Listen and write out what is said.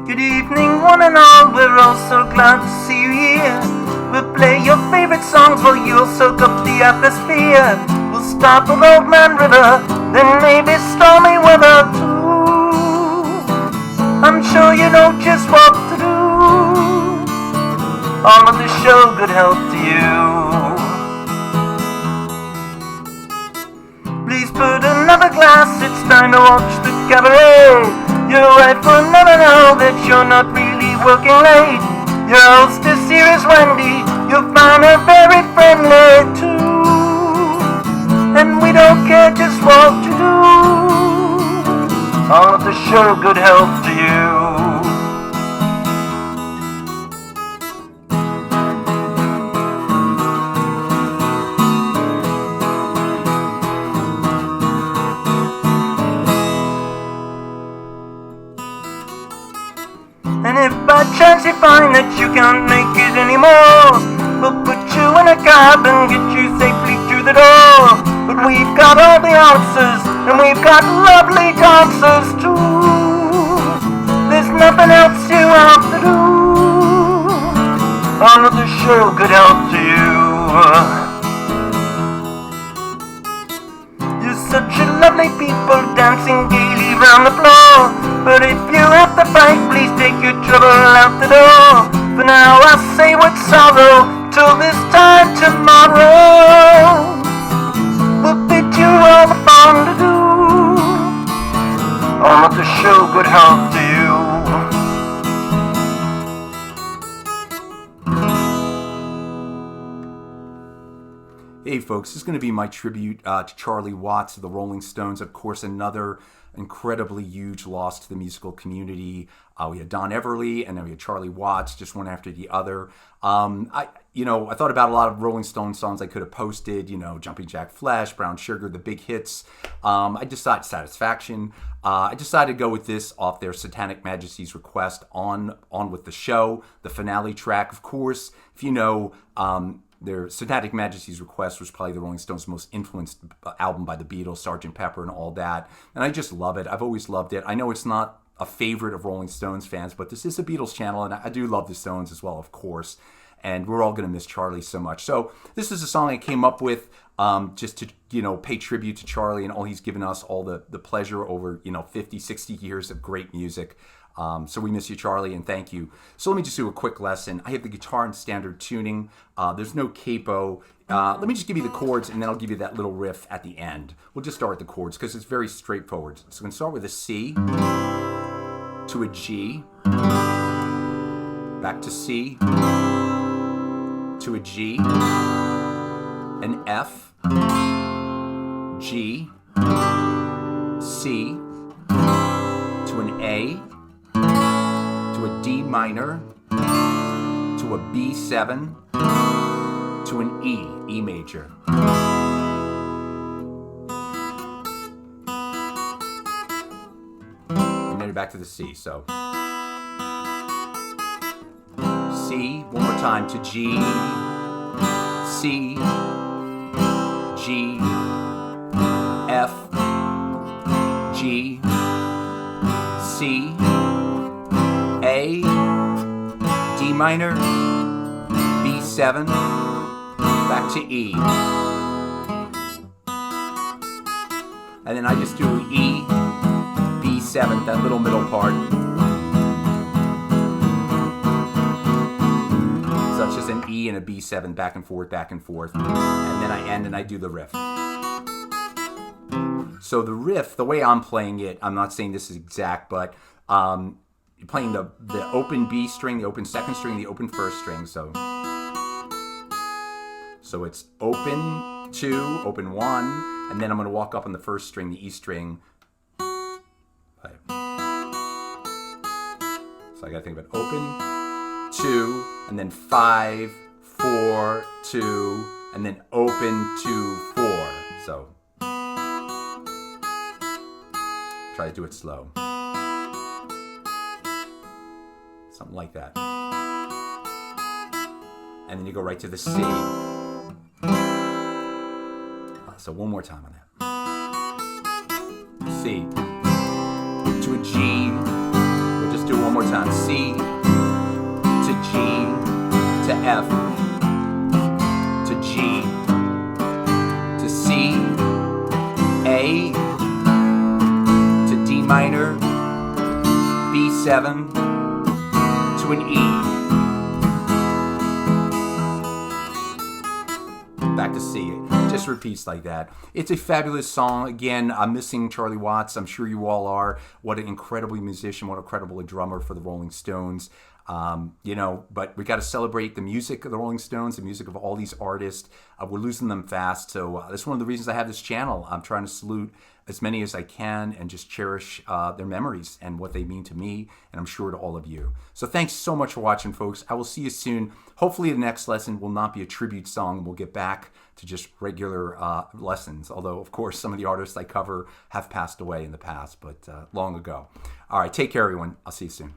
Good evening, one and all, we're all so glad to see you here. We'll play your favorite songs while you'll soak up the atmosphere. We'll start with Old Man River, then maybe stormy weather too. I'm sure you know just what to do. All of the show could help to you. Please put another glass, it's time to watch the cabaret. Your wife will never know that you're not really working late. Your hostess here is Wendy, you'll find her very friendly too. And we don't care just what you do. All of the show good health to you. And if by chance you find that you can't make it anymore, we'll put you in a cab and get you safely through the door. But we've got all the answers, and we've got lovely dancers too. There's nothing else you have to do. All of the show could help to you. You're such a lovely people dancing gaily round the floor. But if you have to fight, please take your trouble out the door. For now I say with sorrow, till this time tomorrow. We'll bid you all the fun to do. All of the show good health to you. Hey folks, this is going to be my tribute to Charlie Watts of the Rolling Stones. Of course, another incredibly huge loss to the musical community. We had Don Everly, and then we had Charlie Watts, just one after the other. I thought about a lot of Rolling Stone songs I could have posted, Jumping Jack Flash, Brown Sugar, the big hits. I decided Satisfaction. I decided to go with this off their Satanic Majesties Request, on with the show, the finale track. Of course, if you know, their Satanic Majesties Request was probably the Rolling Stones' most influenced album by the Beatles, Sgt. Pepper and all that. And I just love it. I've always loved it. I know it's not a favorite of Rolling Stones fans, but this is a Beatles channel, and I do love the Stones as well, of course. And we're all going to miss Charlie so much. So this is a song I came up with just to, pay tribute to Charlie and all he's given us, all the pleasure over, 50, 60 years of great music. So we miss you, Charlie, and thank you. So let me just do a quick lesson. I have the guitar in standard tuning. There's no capo. Let me just give you the chords, and then I'll give you that little riff at the end. We'll just start with the chords because it's very straightforward. So we're going to start with a C to a G, back to C to a G, an F, G, C to an A, to a D minor, to a B7, to an E major. And then you're back to the C. So C, one more time, to G, C, G, F, G, C, A, D minor, B7, back to E. And then I just do E, B7, that little middle part. So it's just an E and a B7, back and forth, back and forth. And then I end and I do the riff. So the riff, the way I'm playing it, I'm not saying this is exact, but you're playing the open B string, the open second string, the open first string. So it's open 2, open 1, and then I'm going to walk up on the first string, the E string. So I got to think about open 2, and then 5, 4, 2, and then open 2, 4. So try to do it slow. Something like that. And then you go right to the C. So one more time on that. C to a G. We'll just do it one more time. C to G to F to G to C, A to D minor, B7 to an E. Back to C. Just repeats like that. It's a fabulous song. Again, I'm missing Charlie Watts. I'm sure you all are. What an incredible musician. What an incredible drummer for the Rolling Stones. But we got to celebrate the music of the Rolling Stones, the music of all these artists. We're losing them fast. So that's one of the reasons I have this channel. I'm trying to salute as many as I can and just cherish their memories and what they mean to me, and I'm sure to all of you. So thanks so much for watching, folks. I will see you soon. Hopefully the next lesson will not be a tribute song. We'll get back to just regular lessons, although, of course, some of the artists I cover have passed away in the past, but long ago. All right, take care, everyone. I'll see you soon.